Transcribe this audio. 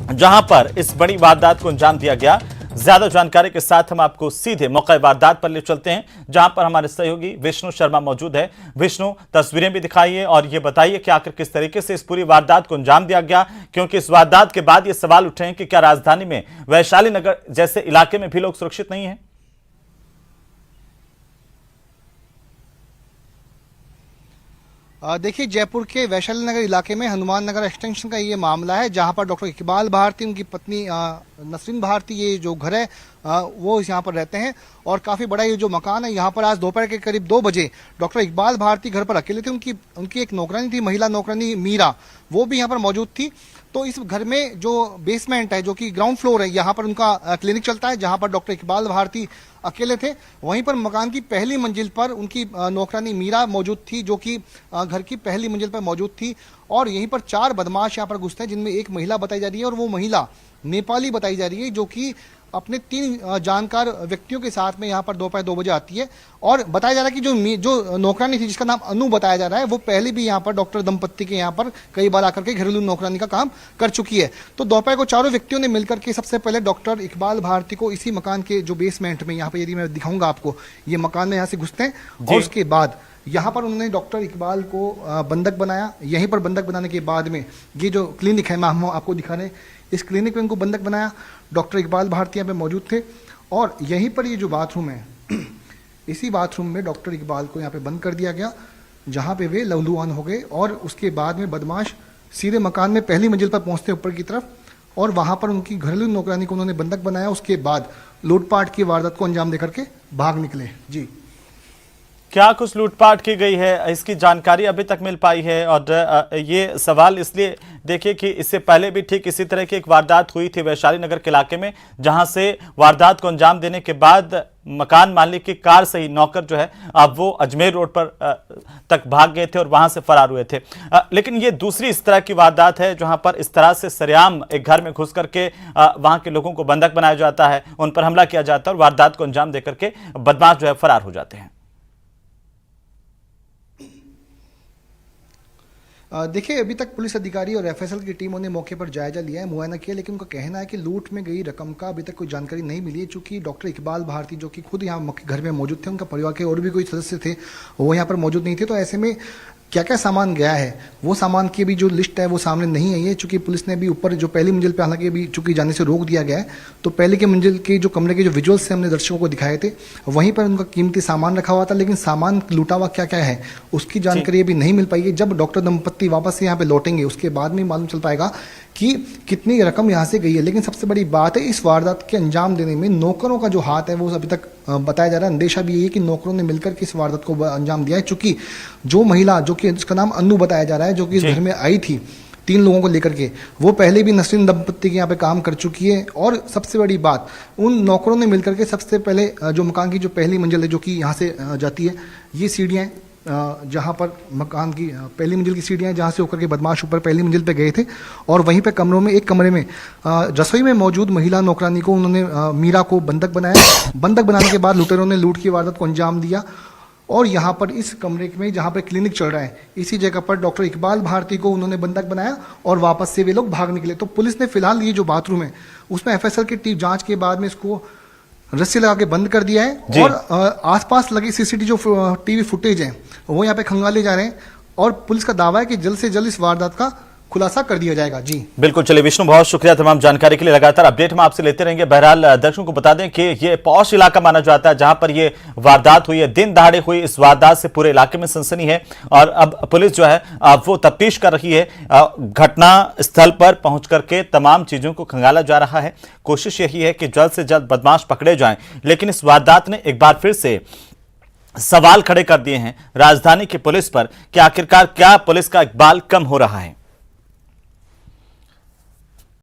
जहां पर इस बड़ी वारदात को अंजाम दिया गया। ज्यादा जानकारी के साथ हम आपको सीधे मौके वारदात पर ले चलते हैं, जहां पर हमारे सहयोगी विष्णु शर्मा मौजूद है। विष्णु, तस्वीरें भी दिखाइए और ये बताइए कि आखिर किस तरीके से इस पूरी वारदात को अंजाम दिया गया, क्योंकि इस वारदात के बाद ये सवाल उठे हैं कि क्या राजधानी में वैशाली नगर जैसे इलाके में भी लोग सुरक्षित नहीं है। देखिए, जयपुर के वैशाली नगर इलाके में हनुमान नगर एक्सटेंशन का ये मामला है, जहां पर डॉक्टर इकबाल भारती, उनकी पत्नी नसरीन भारती, ये जो घर है वो यहाँ पर रहते हैं। और काफी बड़ा ये जो मकान है, यहाँ पर आज दोपहर के करीब 2 बजे डॉक्टर इकबाल भारती घर पर अकेले थे। उनकी एक नौकरानी थी, महिला नौकरानी मीरा, वो भी यहाँ पर मौजूद थी। तो इस घर में जो बेसमेंट है, जो कि ग्राउंड फ्लोर है, यहाँ पर उनका क्लिनिक चलता है, जहाँ पर डॉक्टर इकबाल भारती अकेले थे। वहीं पर मकान की पहली मंजिल पर उनकी नौकरानी मीरा मौजूद थी, जो कि घर की पहली मंजिल पर मौजूद थी। और यहीं पर 4 बदमाश यहाँ पर घुसते हैं, जिनमें एक महिला बताई जा रही है, और वो महिला नेपाली बताई जा रही है, जो कि अपने 3 जानकार व्यक्तियों के साथ में यहाँ पर दोपहर 2 बजे आती है। और बताया जा रहा है कि जो नौकरानी थी, जिसका नाम अनु बताया जा रहा है, वो पहले भी यहाँ पर डॉक्टर दंपत्ति के यहाँ पर कई बार आकर के घरेलू नौकरानी का काम कर चुकी है। तो दोपहर को चारों व्यक्तियों ने मिलकर के सबसे पहले डॉक्टर इकबाल भारती को इसी मकान के जो बेसमेंट में, यहाँ पर यदि मैं दिखाऊंगा आपको, ये मकान में यहाँ से घुसते हैं। और उसके बाद यहाँ पर उन्होंने डॉक्टर इकबाल को बंधक बनाया। यहीं पर बंधक बनाने के बाद में ये जो क्लिनिक है, हम आपको दिखा रहे हैं, इस क्लिनिक में उनको बंधक बनाया। डॉक्टर इकबाल भारती यहाँ पे मौजूद थे। और यहीं पर ये जो बाथरूम है, इसी बाथरूम में डॉक्टर इकबाल को यहाँ पे बंद कर दिया गया, जहाँ पे वे लहूलुहान हो गए। और उसके बाद में बदमाश सीधे मकान में पहली मंजिल पर पहुँचते ऊपर की तरफ, और वहाँ पर उनकी घरेलू नौकरानी को उन्होंने बंधक बनाया। उसके बाद लूटपाट की वारदात को अंजाम देकर के भाग निकले। जी, क्या कुछ लूटपाट की गई है, इसकी जानकारी अभी तक मिल पाई है? और ये सवाल इसलिए देखिए कि इससे पहले भी ठीक इसी तरह की एक वारदात हुई थी वैशाली नगर के इलाके में, जहां से वारदात को अंजाम देने के बाद मकान मालिक की कार से ही नौकर जो है अब वो अजमेर रोड पर तक भाग गए थे और वहां से फरार हुए थे। लेकिन ये दूसरी इस तरह की वारदात है, जहां पर इस तरह से सरेआम एक घर में घुस करके वहां के लोगों को बंधक बनाया जाता है, उन पर हमला किया जाता है और वारदात को अंजाम देकर के बदमाश जो है फरार हो जाते हैं। देखिए, अभी तक पुलिस अधिकारी और एफएसएल की टीमों ने मौके पर जायजा लिया है, मुआयना किया, लेकिन उनका कहना है कि लूट में गई रकम का अभी तक कोई जानकारी नहीं मिली है। चूंकि डॉक्टर इकबाल भारती, जो कि खुद यहाँ घर में मौजूद थे, उनका परिवार के और भी कोई सदस्य थे, वो यहाँ पर मौजूद नहीं थे। तो ऐसे में क्या क्या सामान गया है, वो सामान की भी जो लिस्ट है वो सामने नहीं आई है। चूंकि पुलिस ने भी ऊपर जो पहली मंजिल पे, हालांकि अभी चूंकि जाने से रोक दिया गया है, तो पहले की मंजिल के जो कमरे के जो विजुअल्स से हमने दर्शकों को दिखाए थे, वहीं पर उनका कीमती सामान रखा हुआ था। लेकिन सामान लूटा हुआ क्या क्या है, उसकी जानकारी अभी नहीं मिल पाई है। जब डॉक्टर दंपत्ति वापस से यहाँ पे लौटेंगे, उसके बाद में मालूम चल पाएगा कि कितनी रकम यहाँ से गई है। लेकिन सबसे बड़ी बात है, इस वारदात के अंजाम देने में नौकरों का जो हाथ है, वो अभी तक बताया जा रहा है। अंदेशा भी यही है कि नौकरों ने मिलकर के इस वारदात को अंजाम दिया है। चूंकि जो महिला, जो कि जिसका नाम अनु बताया जा रहा है, जो कि इस घर में आई थी 3 लोगों को लेकर के, वो पहले भी नसरीन दंपत्ति के यहाँ पे काम कर चुकी है। और सबसे बड़ी बात, उन नौकरों ने मिलकर के सबसे पहले जो मकान की जो पहली मंजिल है, जो कि यहाँ से जाती है, ये सीढ़ियाँ, जहाँ पर मकान की पहली मंजिल की सीढ़ियाँ हैं, जहाँ से होकर के बदमाश ऊपर पहली मंजिल पे गए थे। और वहीं पे कमरों में, एक कमरे में रसोई में मौजूद महिला नौकरानी को उन्होंने, मीरा को बंधक बनाया। बंधक बनाने के बाद लुटेरों ने लूट की वारदात को अंजाम दिया। और यहाँ पर इस कमरे में, जहाँ पर क्लिनिक चल रहा है, इसी जगह पर डॉक्टर इकबाल भारती को उन्होंने बंधक बनाया और वापस से वे लोग भाग निकले। तो पुलिस ने फिलहाल ये जो बाथरूम है, उसमें एफएसएल की टीम जांच के बाद में इसको रस्सी लगा के बंद कर दिया है। और आसपास लगी सीसीटीवी जो टीवी फुटेज है, वो यहाँ पे खंगाले जा रहे हैं। और पुलिस का दावा है कि जल्द से जल्द इस वारदात का खुलासा कर दिया जाएगा। जी बिल्कुल। चलिए विष्णु, बहुत शुक्रिया तमाम जानकारी के लिए। लगातार अपडेट हम आपसे लेते रहेंगे। बहरहाल दर्शकों को बता दें कि ये पॉश इलाका माना जाता है, जहां पर ये वारदात हुई है। दिन दहाड़े हुई इस वारदात से पूरे इलाके में सनसनी है और अब पुलिस जो है वो तफ्तीश कर रही है। घटना स्थल पर पहुंच करके तमाम चीजों को खंगाला जा रहा है। कोशिश यही है कि जल्द से जल्द बदमाश पकड़े जाएं। लेकिन इस वारदात ने एक बार फिर से सवाल खड़े कर दिए हैं राजधानी की पुलिस पर कि आखिरकार क्या पुलिस का इकबाल कम हो रहा है।